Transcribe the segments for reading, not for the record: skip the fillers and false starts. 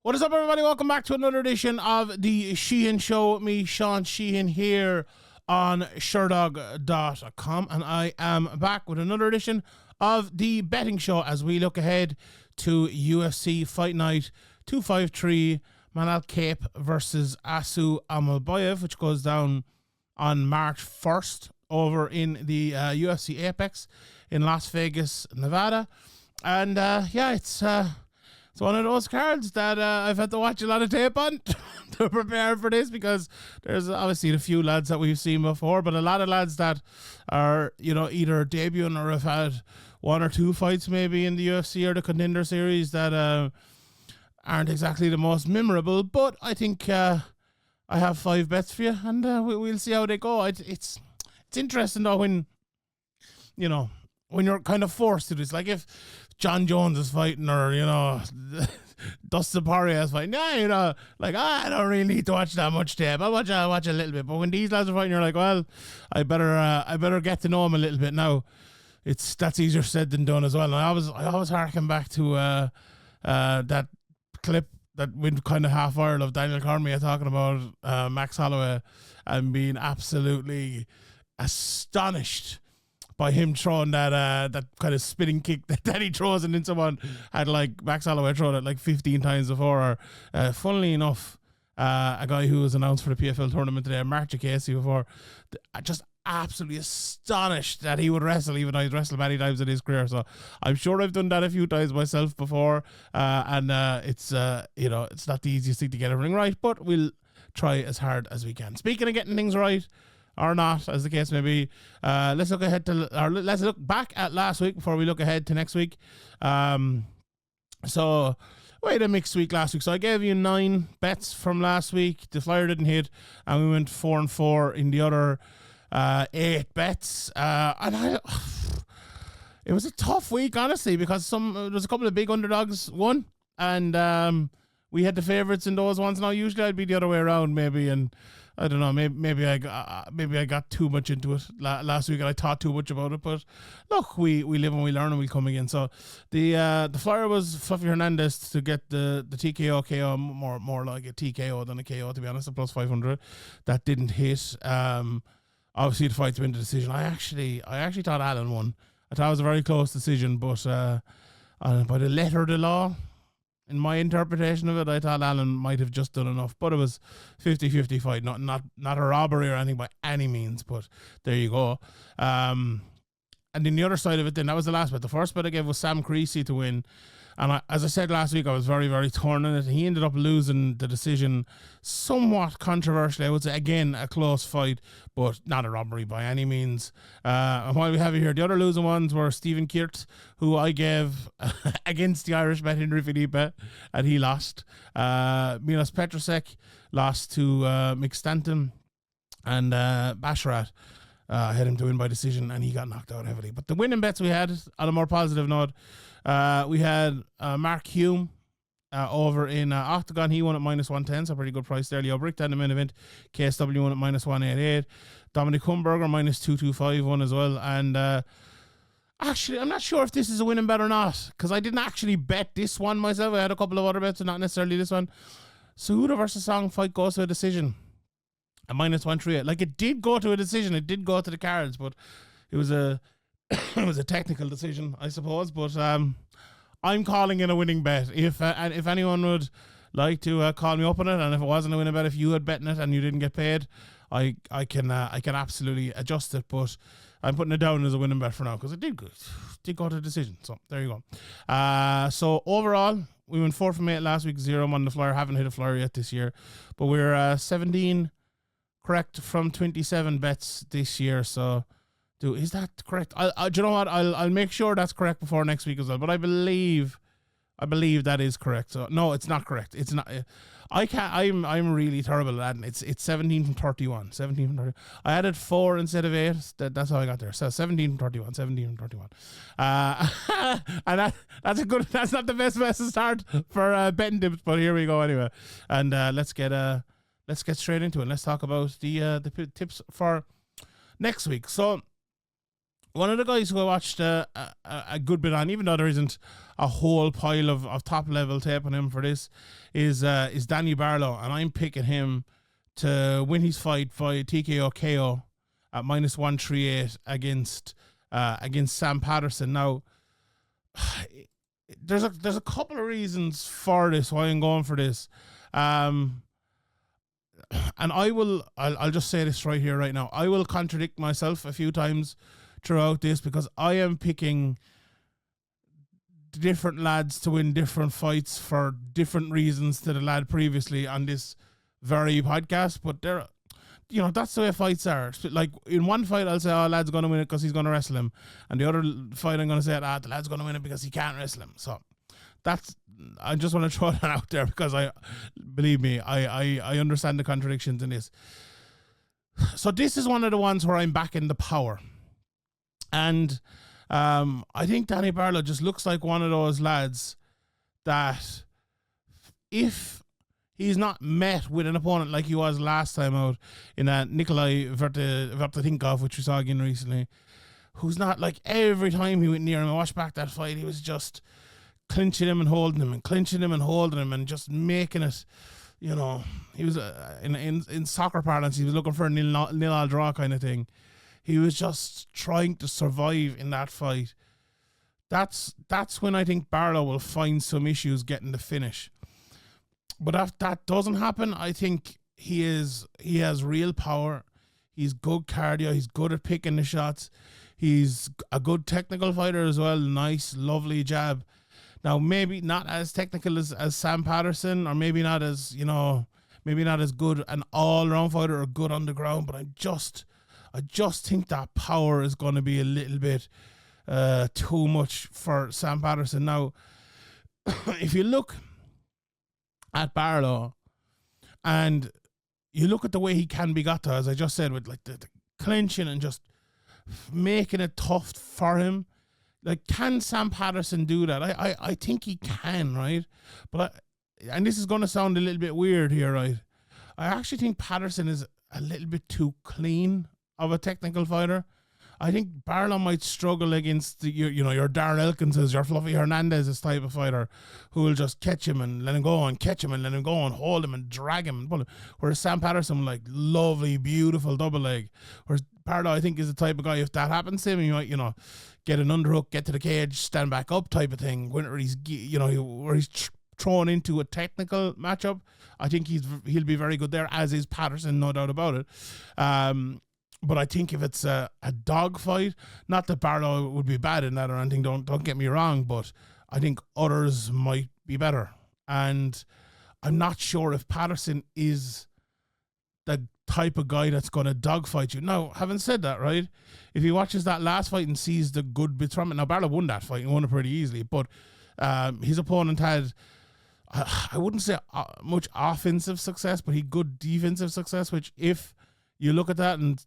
What is up, everybody? Welcome back to another edition of the Sheehan Show. Me, Sean Sheehan, here on Sherdog.com, and I am back with another edition of the betting show as we look ahead to UFC Fight Night 253, Manal Cape versus Asu Almabayev, which goes down on March 1st over in the UFC Apex in Las Vegas, Nevada. And it's one of those cards that I've had to watch a lot of tape on to prepare for this, because there's obviously a few lads that we've seen before, but a lot of lads that are, either debuting or have had one or two fights maybe in the UFC or the Contender Series that aren't exactly the most memorable. But I think I have 5 bets for you, and we'll see how they go. It's interesting though when you're kind of forced to this. Like if John Jones is fighting, or Dustin Poirier is fighting, I don't really need to watch that much tape. I'll watch a little bit. But when these lads are fighting, you're like, well, I better get to know them a little bit now. That's easier said than done as well. And I always harken back to that clip that went kind of half viral of Daniel Cormier talking about Max Holloway and being absolutely astonished by him throwing that kind of spinning kick that he throws, and then someone had like Max Holloway thrown it like 15 times before. Or funnily enough, a guy who was announced for the PFL tournament today, Mark Casey, before, just absolutely astonished that he would wrestle, even though he's wrestled many times in his career. So I'm sure I've done that a few times myself before, and it's not the easiest thing to get everything right, but we'll try as hard as we can. Speaking of getting things right, or not, as the case may be, let's look back at last week before we look ahead to next week. So we had a mixed week last week. So I gave you 9 bets from last week. The Flier didn't hit, and we went 4-4 in the other 8 bets. And it was a tough week, honestly, because there was a couple of big underdogs won, and we had the favourites in those ones. Now usually I'd be the other way around, maybe, and I don't know, maybe I got too much into it last week, and I thought too much about it. But look, we live and we learn, and we come again. So the flyer was Fluffy Hernandez to get the TKO KO, more like a TKO than a KO, to be honest, a plus 500. That didn't hit. Obviously the fight's been the decision. I actually thought Allen won. I thought it was a very close decision, but by the letter of the law, in my interpretation of it, I thought Allen might have just done enough, but it was 50-50 fight, not a robbery or anything by any means, but there you go. And then the other side of it, then that was the last bet. The first bet I gave was Sam Creasy to win, and as I said last week, I was very, very torn in it. He ended up losing the decision somewhat controversially. I would say, again, a close fight, but not a robbery by any means. And while we have it here, the other losing ones were Stephen Keert, who I gave against the Irish bet Henry Felipe, and he lost. Milos Petrosek lost to Mick Stanton, and Basharat had him to win by decision, and he got knocked out heavily. But the winning bets we had, on a more positive note, we had Mark Hume over in Octagon. He won at -110, so pretty good price there. Leo Brick down the main event. KSW won at -188. Dominic Humberger -225 won as well. And actually, I'm not sure if this is a winning bet or not, because I didn't actually bet this one myself. I had a couple of other bets, and not necessarily this one. Cejudo versus Song fight goes to a decision at -138. Like, it did go to a decision. It did go to the cards, but it was a it was a technical decision, I suppose. But I'm calling it a winning bet. If anyone would like to call me up on it, and if it wasn't a winning bet, if you had betting it and you didn't get paid, I can absolutely adjust it. But I'm putting it down as a winning bet for now, because it did go to a decision. So there you go. So overall, we went 4 from 8 last week, 0 on the Flyer. Haven't hit a Flyer yet this year, but we're 17 correct from 27 bets this year. So, is that correct? Do you know what? I'll make sure that's correct before next week as well. But I believe that is correct. So no, it's not correct. It's not. I'm really terrible at it. It's 17 from 31. 17 from 30. I added 4 instead of 8. That's how I got there. So 17 from 31. 17 from 31. And that's not the best to start for betting tips, but here we go anyway. And let's get straight into it. Let's talk about the tips for next week. So One of the guys who I watched a good bit on, even though there isn't a whole pile of top level tape on him for this, is Danny Barlow, and I'm picking him to win his fight by TKO KO at -138 against Sam Patterson. Now, there's a couple of reasons for this why I'm going for this, and I'll just say this right here right now. I will contradict myself a few times throughout this because I am picking different lads to win different fights for different reasons to the lad previously on this very podcast. But there, that's the way fights are. Like in one fight, I'll say, "Oh, lad's going to win it because he's going to wrestle him," and the other fight, I'm going to say, the lad's going to win it because he can't wrestle him. So I just want to throw that out there because believe me, I understand the contradictions in this. So this is one of the ones where I'm backing the power. And I think Danny Barlow just looks like one of those lads that if he's not met with an opponent like he was last time out in that Nikolai Vertetinkov, which we saw again recently, who's not like every time he went near him, I watched back that fight, he was just clinching him and holding him and clinching him and holding him and just making it, he was in soccer parlance, he was looking for a nil-all draw kind of thing. He was just trying to survive in that fight. That's when I think Barlow will find some issues getting the finish. But if that doesn't happen, I think he has real power. He's good cardio. He's good at picking the shots. He's a good technical fighter as well. Nice, lovely jab. Now, maybe not as technical as Sam Patterson, or maybe not as good an all-round fighter or good on the ground, but I just think that power is going to be a little bit too much for Sam Patterson. Now, if you look at Barlow and you look at the way he can be got to, as I just said, with like the clinching and just making it tough for him, like, can Sam Patterson do that? I think he can, right? But and this is going to sound a little bit weird here, right? I actually think Patterson is a little bit too clean of a technical fighter. I think Barlow might struggle against your Darren Elkinses, your Fluffy Hernandez's type of fighter who will just catch him and let him go and catch him and let him go and hold him and drag him and pull him. Whereas Sam Patterson, like, lovely, beautiful double leg. Whereas Barlow, I think, is the type of guy, if that happens to him, he might, get an underhook, get to the cage, stand back up type of thing. Where he's, thrown into a technical matchup, I think he'll be very good there, as is Patterson, no doubt about it. But I think if it's a dog fight, not that Barlow would be bad in that or anything, don't get me wrong, but I think others might be better. And I'm not sure if Patterson is the type of guy that's going to dogfight you. Now, having said that, right, if he watches that last fight and sees the good bits from it, now Barlow won that fight and won it pretty easily, but his opponent had, I wouldn't say much offensive success, but he had good defensive success, which if you look at that and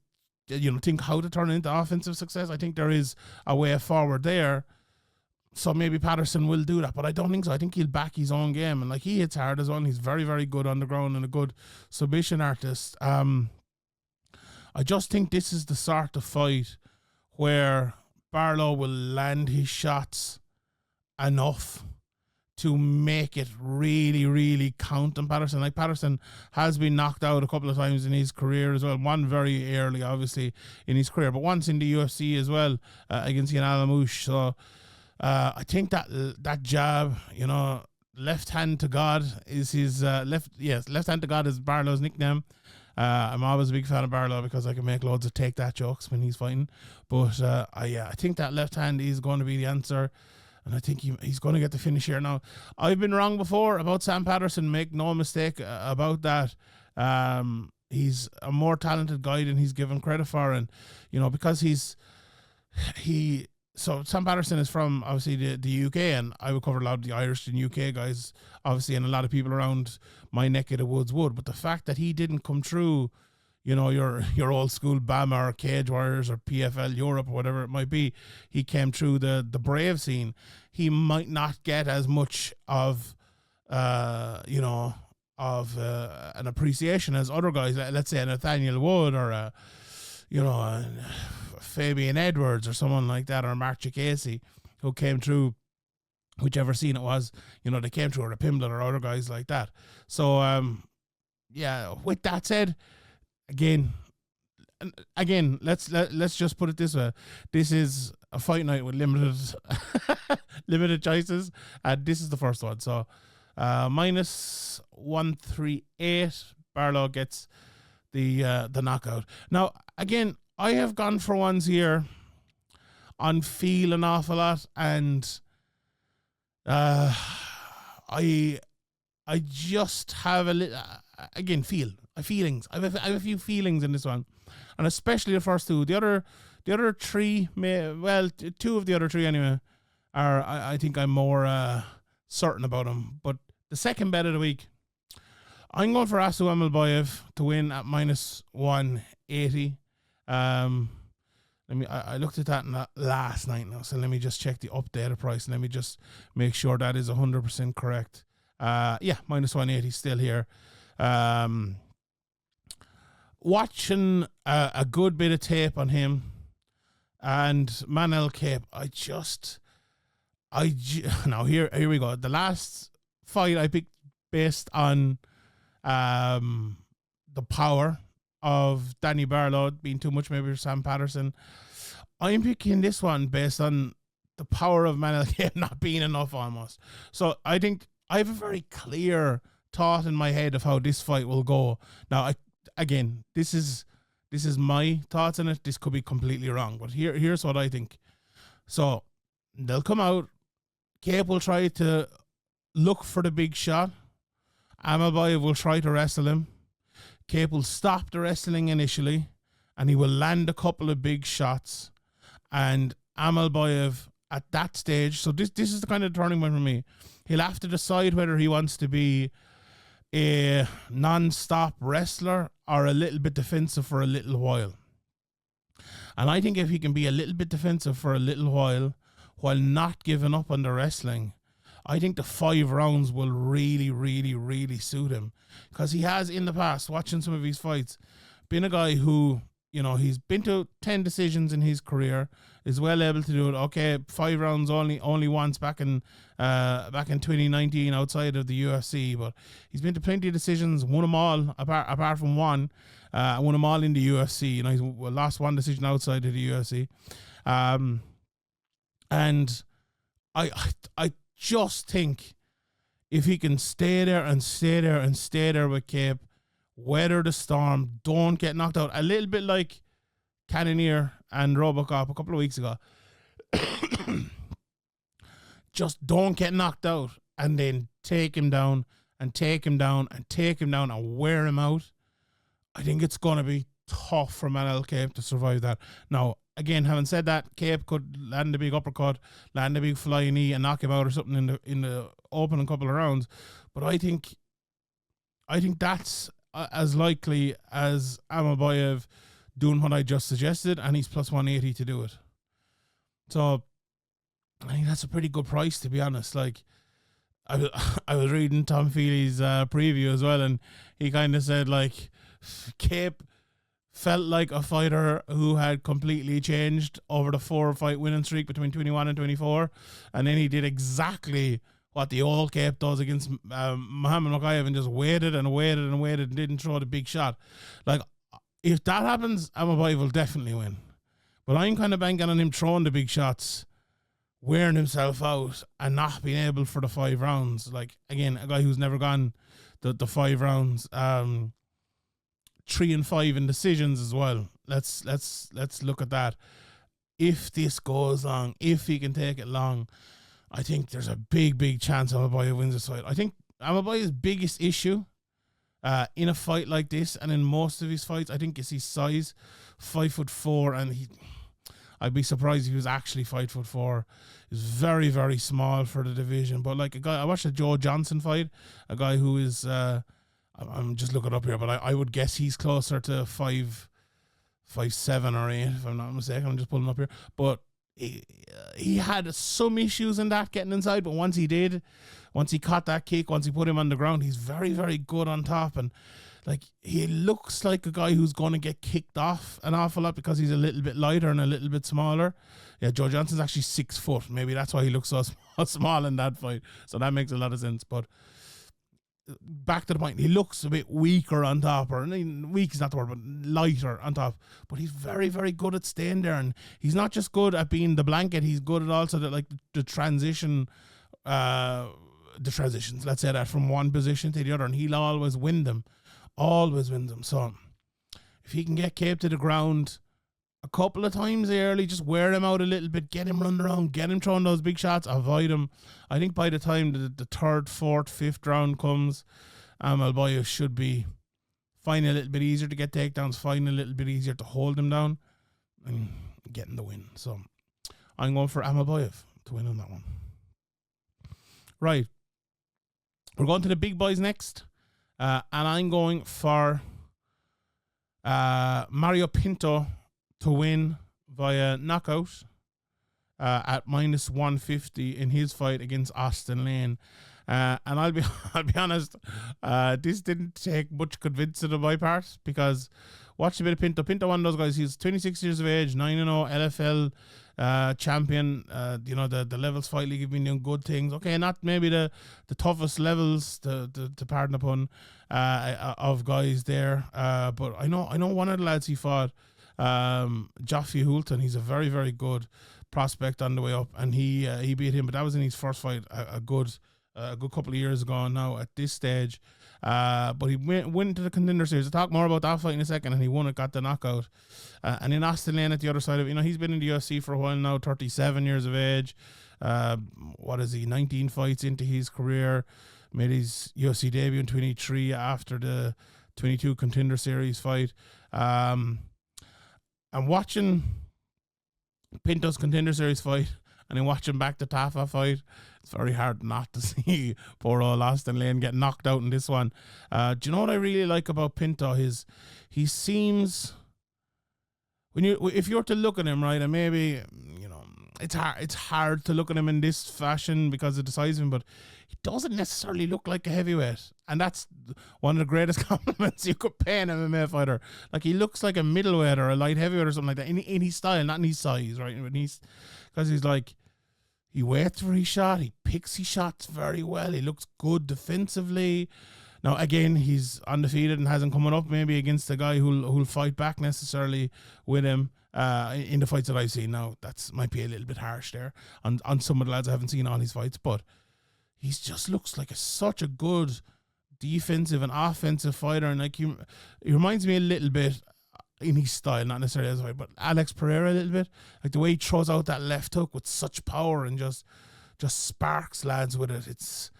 think how to turn it into offensive success, I think there is a way forward there. So maybe Patterson will do that, but I don't think so. I think he'll back his own game, and like, he hits hard as well. He's very, very good on the ground and a good submission artist. I just think this is the sort of fight where Barlow will land his shots enough to make it really, really count on Patterson. Like, Patterson has been knocked out a couple of times in his career as well. One very early, obviously, in his career, but once in the UFC as well, against Ian Alamouche. So I think that jab, left hand to God is his left hand to God is Barlow's nickname. I'm always a big fan of Barlow because I can make loads of take that jokes when he's fighting. But I think that left hand is going to be the answer. And I think he's going to get the finish here. Now, I've been wrong before about Sam Patterson. Make no mistake about that. He's a more talented guy than he's given credit for. And, because so Sam Patterson is from, obviously, the UK. And I would cover a lot of the Irish and UK guys, obviously, and a lot of people around my neck of the woods would. But the fact that he didn't come through, your old school BAMA or Cage Warriors or PFL Europe or whatever it might be, he came through the Brave scene. He might not get as much of an appreciation as other guys. Let's say Nathaniel Wood or Fabian Edwards or someone like that, or Mark Casey, who came through, whichever scene it was, they came through, or the Pimblett or other guys like that. So, with that said, again, let's just put it this way. This is a fight night with limited choices, and this is the first one. So, minus 138, Barlow gets the knockout. Now, again, I have gone for ones here on feel an awful lot, and I just have a little, again, feelings. I have a few feelings in this one, and especially the first two. The other three, two of the other three anyway, are I think I'm more certain about them. But the second bet of the week, I'm going for Asu Almabayev to win at minus 180. I looked at that last night now, so let me just check the updated price, and let me just make sure that is 100% correct. Minus 180 still here. Watching a good bit of tape on him and Manel Cape, now here we go. The last fight I picked based on the power of Danny Barlow being too much, maybe for Sam Patterson. I'm picking this one based on the power of Manel Cape not being enough almost. So I think I have a very clear thought in my head of how this fight will go. Now, this is my thoughts on it. This could be completely wrong, but here's what I think. So they'll come out. Cape will try to look for the big shot. Almabayev will try to wrestle him. Cape will stop the wrestling initially, and he will land a couple of big shots. And Almabayev at that stage, so this is the kind of turning point for me. He'll have to decide whether he wants to be a non-stop wrestler or a little bit defensive for a little while. And I think if he can be a little bit defensive for a little while not giving up on the wrestling, I think the 5 rounds will really, really, really suit him. Because he has, in the past, watching some of his fights, been a guy who, he's been to 10 decisions in his career, is well able to do it. Okay, 5 rounds only once back in 2019 outside of the UFC, but he's been to plenty of decisions, won them all, apart from one, won them all in the UFC. He's lost one decision outside of the UFC. And I just think if he can stay there with Cape, weather the storm, don't get knocked out, a little bit like Cannonier and Robocop a couple of weeks ago. Just don't get knocked out, and then take him down and wear him out. I think it's going to be tough for Manel Cape to survive that. Now, again, having said that, Cape could land a big uppercut, land a big flying knee, and knock him out or something in the opening couple of rounds. But I think that's as likely as Almabayev doing what I just suggested, and he's plus 180 to do it. So I think that's a pretty good price, to be honest. Like, I was reading Tom Feely's preview as well, and he kind of said, like, Cape felt like a fighter who had completely changed over the 4-fight winning streak between 21 and 24, and then he did exactly what the old Cape does against Muhammad Mokaev, and just waited and didn't throw the big shot. Like, if that happens, Almabayev will definitely win. But I'm kind of banking on him throwing the big shots, wearing himself out, and not being able for the 5 rounds. Like, again, a guy who's never gone the 5 rounds. 3 and 5 in decisions as well. Let's look at that. If this goes long, if he can take it long, I think there's a big chance Almabayev wins this fight. I think Almabayev's biggest issue in a fight like this, and in most of his fights, I think is his size. 5'4", and I'd be surprised if he was actually 5'4". He's very, very small for the division. But like a guy, I watched a Joe Johnson fight, a guy who is I'm just looking up here, but I would guess he's closer to 5'7" or 8", if I'm not mistaken. I'm just pulling up here. But he had some issues in that, getting inside, but once he caught that kick, once he put him on the ground, he's very, very good on top. And like, he looks like a guy who's going to get kicked off an awful lot because he's a little bit lighter and a little bit smaller. Yeah, Joe Johnson's actually 6 foot. Maybe that's why he looks so small in that fight. So that makes a lot of sense. But back to the point, he looks a bit weaker on top, or weak is not the word, but lighter on top. But he's very, very good at staying there, and he's not just good at being the blanket. He's good at also the transitions. Let's say that from one position to the other, and he'll always win them. So if he can get Cape to the ground a couple of times early, just wear him out a little bit, get him running around, get him throwing those big shots, avoid him. I think by the time the third, fourth, fifth round comes, Almabayev should be finding a little bit easier to get takedowns, finding a little bit easier to hold him down, and getting the win. So I'm going for Almabayev to win on that one. Right. We're going to the big boys next. And I'm going for Mario Pinto to win via knockout at minus 150 in his fight against Austin Lane. And I'll be honest, this didn't take much convincing on my part, because watch a bit of Pinto. Pinto, one of those guys, he's 26 years of age, 9-0 LFL champion. The Levels Fight League have been doing good things. Okay, not maybe the toughest levels, to pardon the pun, of guys there. But I know one of the lads he fought, Jaffe Hulton. He's a very, very good prospect on the way up, and he beat him, but that was in his first fight a good couple of years ago now at this stage. But he went to the Contender Series. I'll talk more about that fight in a second, and he won it, got the knockout. And in Austin Lane at the other side of it, he's been in the UFC for a while now, 37 years of age. 19 fights into his career, made his UFC debut in 23 after the 22 Contender Series fight. I'm watching Pinto's Contender Series fight, and then watching back the Tafa fight. It's very hard not to see poor old Austin Lane get knocked out in this one. Do you know what I really like about Pinto? He seems, if you were to look at him, right, and maybe it's hard to look at him in this fashion because of the size of him, but he doesn't necessarily look like a heavyweight, and that's one of the greatest compliments you could pay an MMA fighter. Like, he looks like a middleweight or a light heavyweight or something like that in his style, not in his size, right? Because he's like, he waits for his shot, he picks his shots very well, he looks good defensively. Now, again, he's undefeated and hasn't come up maybe against a guy who'll fight back necessarily with him in the fights that I've seen. Now, that might be a little bit harsh there on some of the lads. I haven't seen all his fights, but he just looks like such a good defensive and offensive fighter, and like he reminds me a little bit in his style, not necessarily as a fighter, but Alex Pereira a little bit. Like the way he throws out that left hook with such power and just sparks lads with it. It's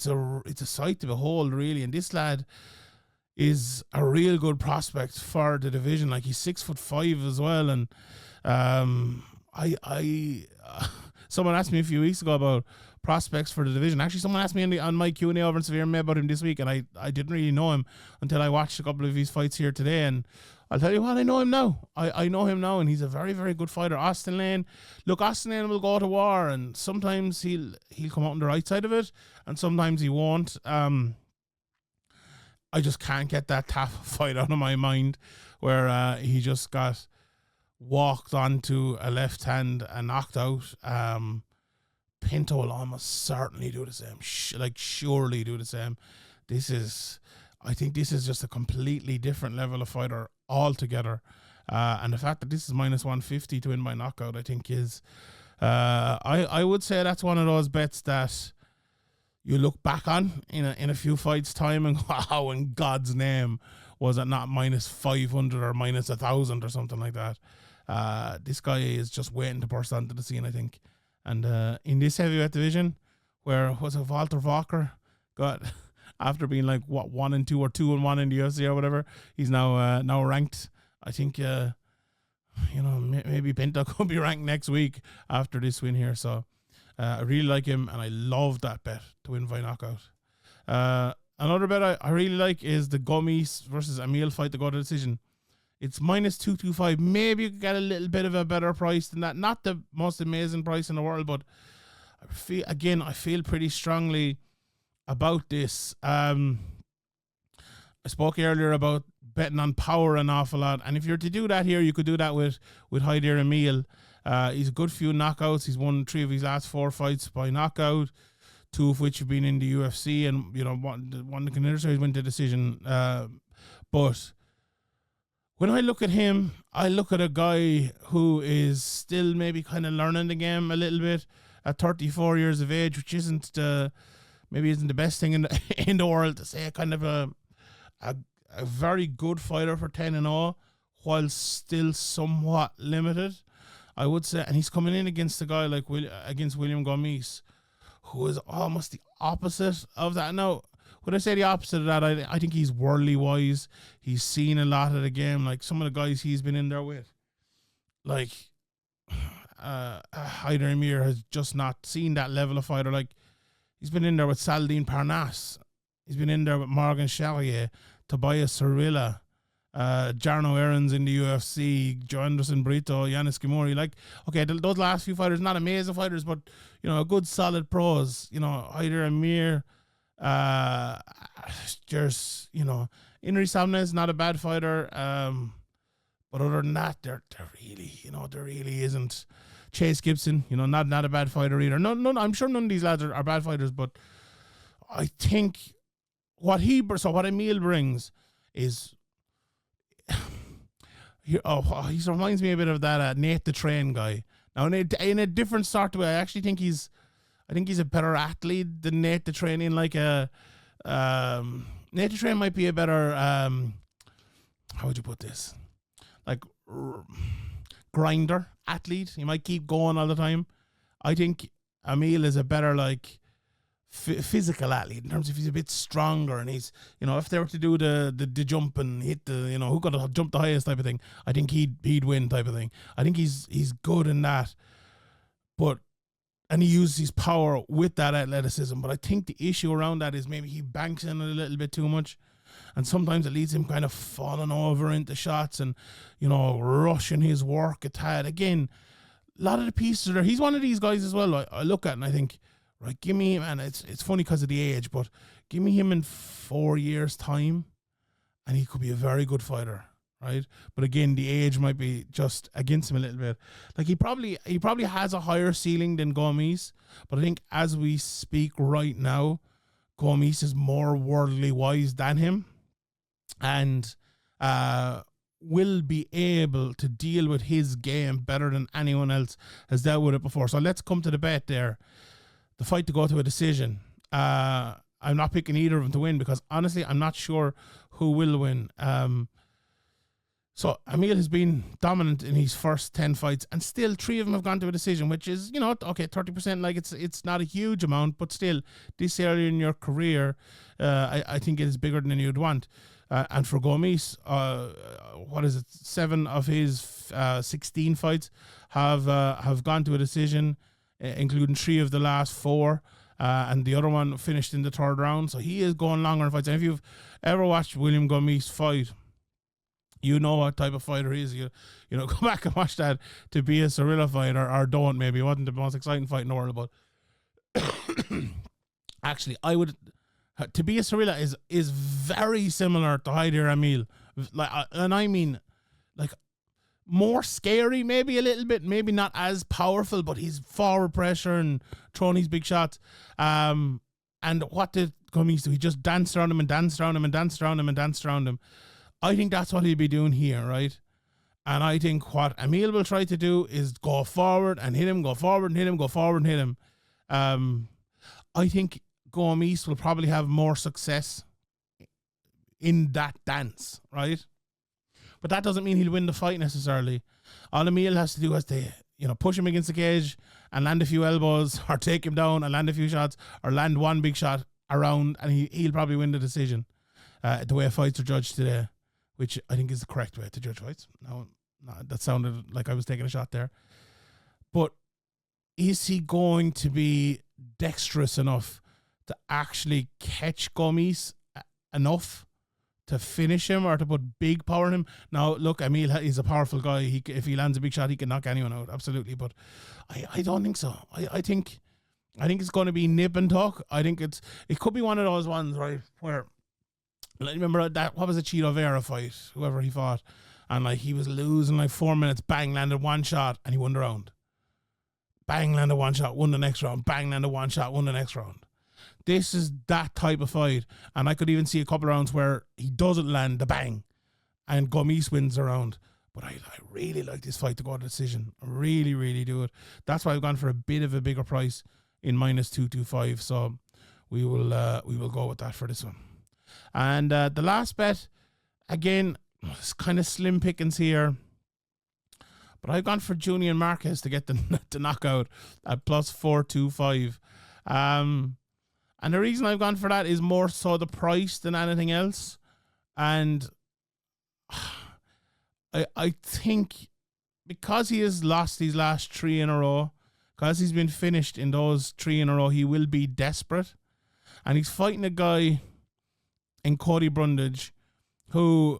a sight to behold, really. And this lad is a real good prospect for the division. Like, he's 6'5" as well. And someone asked me a few weeks ago about prospects for the division. Actually, someone asked me on my Q&A over in Severe May about him this week, and I didn't really know him until I watched a couple of his fights here today. And I'll tell you what, I know him now. I know him now, and he's a very, very good fighter. Austin Lane will go to war, and sometimes he'll come out on the right side of it, and sometimes he won't. I just can't get that Tafa fight out of my mind, where he just got walked onto a left hand and knocked out. Pinto will almost certainly do the same. Surely do the same. I think this is just a completely different level of fighter altogether. And the fact that this is minus 150 to win by knockout, I think is, I would say that's one of those bets that you look back on in a few fights' time and go, how in God's name was it not minus 500 or minus 1,000 or something like that? This guy is just waiting to burst onto the scene, I think. And in this heavyweight division, where Walter Walker got, after being like 1-2 or 2-1 in the UFC or whatever, he's now ranked. I think maybe Pinto could be ranked next week after this win here. So I really like him, and I love that bet to win by knockout. Another bet I really like is the Gomis versus Amil fight to go to decision. It's minus 225. Maybe you could get a little bit of a better price than that. Not the most amazing price in the world, but I feel pretty strongly about this. I spoke earlier about betting on power an awful lot. And if you're to do that here, you could do that with Hyder and Amil. He's a good few knockouts. He's won 3 of his last 4 fights by knockout, 2 of which have been in the UFC, and one can necessarily win the decision. But when I look at him, I look at a guy who is still maybe kind of learning the game a little bit at 34 years of age, which isn't the best thing in the world to say. Kind of a very good fighter for 10-0, while still somewhat limited, I would say. And he's coming in against a guy like against William Gomis, who is almost the opposite of that. Now, when I say the opposite of that, I think he's worldly wise. He's seen a lot of the game, like some of the guys he's been in there with. Like, Hyder Amir has just not seen that level of fighter. Like, he's been in there with Saladin Parnasse. He's been in there with Morgan Charrier, Tobias Cerilla, Jarno Aarons in the UFC, Joanderson Brito, Yanis Kimori. Like, okay, those last few fighters, not amazing fighters, but, a good solid pros. Hyder Amir, there's, Inri Samnes, not a bad fighter. But other than that, there really isn't. Chase Gibson, not a bad fighter either. No, I'm sure none of these lads are bad fighters, but I think what Amil brings is, he reminds me a bit of that Nate the Train guy. Now, in a different sort of way, I actually think he's a better athlete than Nate the Train. In like Nate the Train might be a better, how would you put this? Like grinder athlete. He might keep going all the time. I think Amil is a better like physical athlete in terms of he's a bit stronger, and he's, if they were to do the jump and hit the, who got to jump the highest type of thing, I think he'd win type of thing. I think he's good in that, and he uses his power with that athleticism. But I think the issue around that is maybe he banks in a little bit too much, and sometimes it leads him kind of falling over into shots and, rushing his work a tad. Again, a lot of the pieces are there. He's one of these guys as well I look at and I think, right, give me him, and it's funny because of the age, but give me him in 4 years' time, and he could be a very good fighter, right? But again, the age might be just against him a little bit. Like, he probably has a higher ceiling than Gomis, but I think as we speak right now, Gomis is more worldly wise than him, and will be able to deal with his game better than anyone else has dealt with it before. So let's come to the bet there. The fight to go to a decision. I'm not picking either of them to win because honestly, I'm not sure who will win. So Amil has been dominant in his first 10 fights, and still 3 of them have gone to a decision, which is, okay, 30%. Like, it's not a huge amount, but still, this early in your career, I think it is bigger than you'd want. And for Gomis, 7 of his 16 fights have gone to a decision, including 3 of the last 4, and the other one finished in the 3rd round. So he is going longer in fights. And if you've ever watched William Gomis fight, you know what type of fighter he is. You go back and watch that to be a Cerilla fight, or don't maybe. It wasn't the most exciting fight in the world, but actually, I would. To be a Cerilla is very similar to Hyder Amil, and I mean, like, more scary, maybe a little bit, maybe not as powerful, but he's forward pressure and throwing his big shots. And what did Gomis do? He just danced around him and danced around him and danced around him and danced around him. I think that's what he'll be doing here, right? And I think what Amil will try to do is go forward and hit him, go forward and hit him, go forward and hit him. I think Gomis will probably have more success in that dance, right? But that doesn't mean he'll win the fight necessarily. All Amil has to do is to, push him against the cage and land a few elbows, or take him down and land a few shots, or land one big shot around, and he'll probably win the decision. The way fights are judged today, which I think is the correct way to judge fights. No, that sounded like I was taking a shot there. But is he going to be dexterous enough to actually catch Gomis enough to finish him or to put big power in him? Now, look, Amil is a powerful guy. If he lands a big shot, he can knock anyone out, absolutely. But I don't think so. I think it's going to be nip and tuck. I think it could be one of those ones, right, where And I remember that, what was the Cheeto Vera fight, whoever he fought, and like he was losing like 4 minutes, bang, landed one shot, and he won the round. Bang, landed one shot, won the next round. Bang, landed one shot, won the next round. This is that type of fight, and I could even see a couple of rounds where he doesn't land the bang, and Gomis wins the round. But I really like this fight to go to decision. I really, really do it. That's why I've gone for a bit of a bigger price in -225. So we will go with that for this one. And the last bet, again, it's kind of slim pickings here. But I've gone for Julian Marquez to get the knockout at +425. And the reason I've gone for that is more so the price than anything else. And I think because he has lost these last 3 in a row, because he's been finished in those 3 in a row, he will be desperate. And he's fighting a guy in Cody Brundage who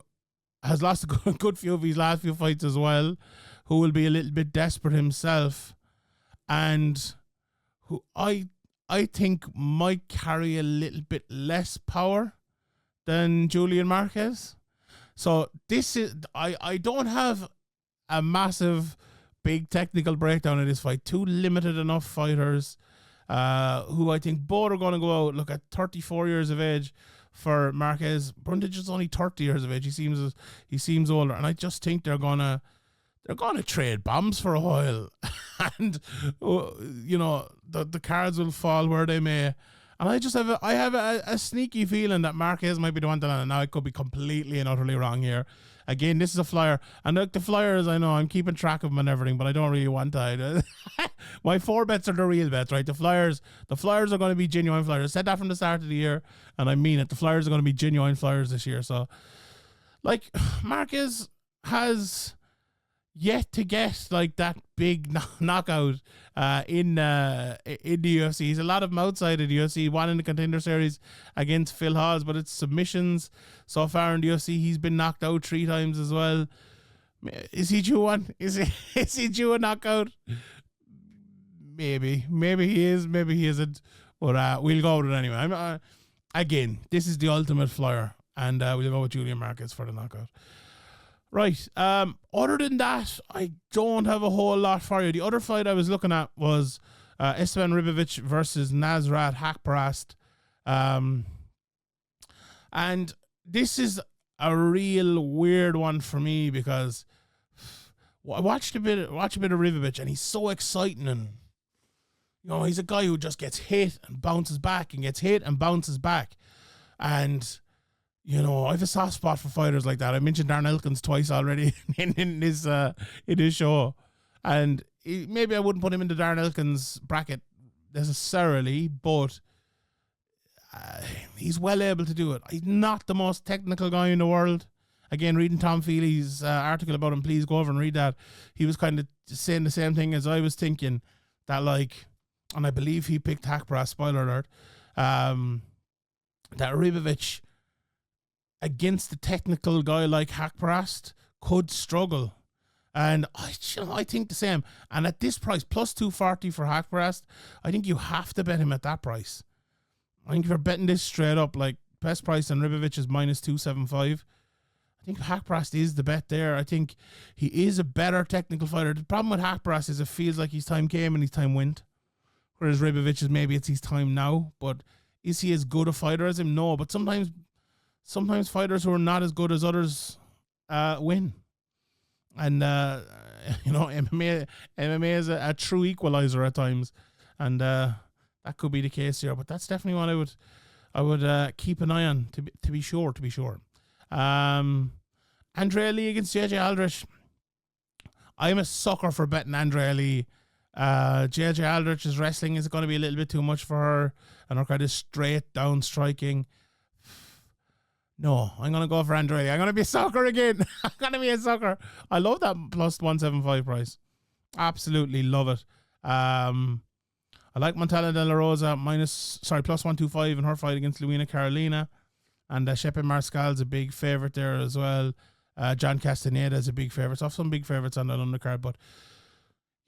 has lost a good few of his last few fights as well, who will be a little bit desperate himself, and who I think might carry a little bit less power than Julian Marquez. So this is, I don't have a massive, big technical breakdown of this fight. Two limited enough fighters who I think both are going to go out. Look, at 34 years of age for Marquez, Brundage is only 30 years of age. He seems older, and I just think they're gonna trade bombs for a while, and you know the cards will fall where they may. And I have a sneaky feeling that Marquez might be the one to land. Now I could be completely and utterly wrong here. Again, this is a flyer, and look, the flyers, I know I'm keeping track of them and everything, but I don't really want to. My 4 bets are the real bets, right? The flyers are going to be genuine flyers. I said that from the start of the year, and I mean it. The flyers are going to be genuine flyers this year. So, like, Marquez has yet to get like that big knockout in the UFC. He's a lot of them outside of the UFC. One in the Contender Series against Phil Hawes, but it's submissions so far in the UFC. He's been knocked out 3 times as well. Is he due one? Is he due a knockout? Maybe he is. Maybe he isn't. But we'll go with it anyway. Again, this is the ultimate flyer, and we'll go with Julian Marquez for the knockout. Right. Other than that, I don't have a whole lot for you. The other fight I was looking at was Esteban Ribovic versus Nasrat Haqparast. And this is a real weird one for me because I watched a bit of Ribovic, and he's so exciting, and you know, he's a guy who just gets hit and bounces back and gets hit and bounces back. And you know, I have a soft spot for fighters like that. I mentioned Darren Elkins twice already in his show. And maybe I wouldn't put him in the Darren Elkins bracket necessarily, but he's well able to do it. He's not the most technical guy in the world. Again, reading Tom Feely's article about him, please go over and read that. He was kind of saying the same thing as I was thinking, that like, and I believe he picked Haqparast, spoiler alert, that Ribovic against a technical guy like Haqparast could struggle. And I think the same. And at this price, +240 for Haqparast, I think you have to bet him at that price. I think if you're betting this straight up, like best price on Ribovic is -275. I think Haqparast is the bet there. I think he is a better technical fighter. The problem with Haqparast is it feels like his time came and his time went. Whereas Ribovic is maybe it's his time now. But is he as good a fighter as him? No. But sometimes fighters who are not as good as others win. And, you know, MMA is a true equalizer at times. And that could be the case here. But that's definitely what I would keep an eye on, to be sure. Andrea Lee against JJ Aldrich. I'm a sucker for betting Andrea Lee. JJ Aldrich's wrestling is going to be a little bit too much for her. And her kind of straight down striking. No, I'm going to go for Andrea. I'm going to be a sucker again. I'm going to be a sucker. I love that +175 price. Absolutely love it. I like Montana De La Rosa +125 in her fight against Luina Carolina. And Shepe Marscal's a big favorite there as well. John Castaneda is a big favorite. So I have some big favorites on that undercard. But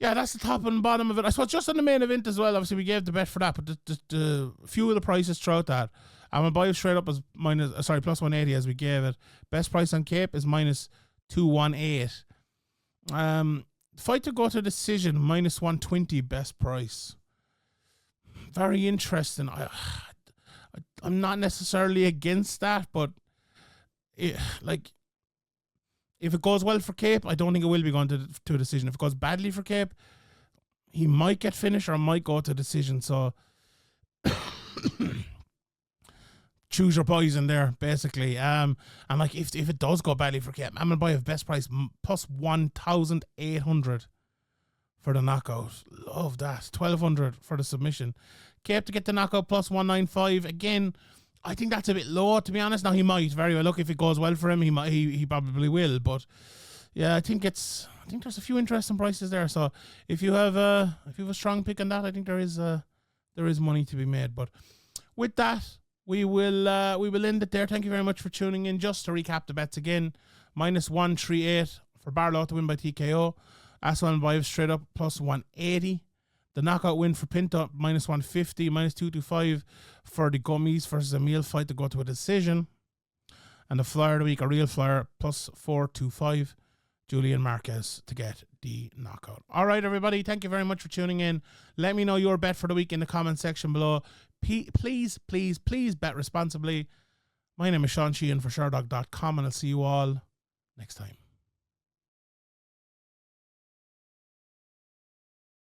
Yeah, that's the top and bottom of it. I suppose just on the main event as well, obviously we gave the bet for that, but the few of the prices throughout that. Almabayev straight up as plus 180 as we gave it. Best price on Cape is minus 218. Fight to go to decision, minus 120 best price. Very interesting. I'm not necessarily against that, but if it goes well for Cape, I don't think it will be going to a decision. If it goes badly for Cape, he might get finished or might go to decision. So choose your poison there, basically. And like if it does go badly for Cape, I'm gonna buy a best price plus 1,800 for the knockout. Love that. 1,200 for the submission. Cape to get the knockout plus 195 again. I think that's a bit low, to be honest. Now he might very well. Look, if it goes well for him, he probably will. But yeah, I think there's a few interesting prices there. So if you have a strong pick on that, I think there is money to be made. But with that, we will end it there. Thank you very much for tuning in. Just to recap the bets again, minus 138 for Barlow to win by TKO. Asu Almabayev straight up plus 180. The knockout win for Pinto, minus 150, minus 225 for the Gomis versus Amil fight to go to a decision. And the flyer of the week, a real flyer, plus 425, Julian Marquez to get the knockout. All right, everybody, thank you very much for tuning in. Let me know your bet for the week in the comment section below. Please bet responsibly. My name is Sheehan for Sherdog.com, and I'll see you all next time.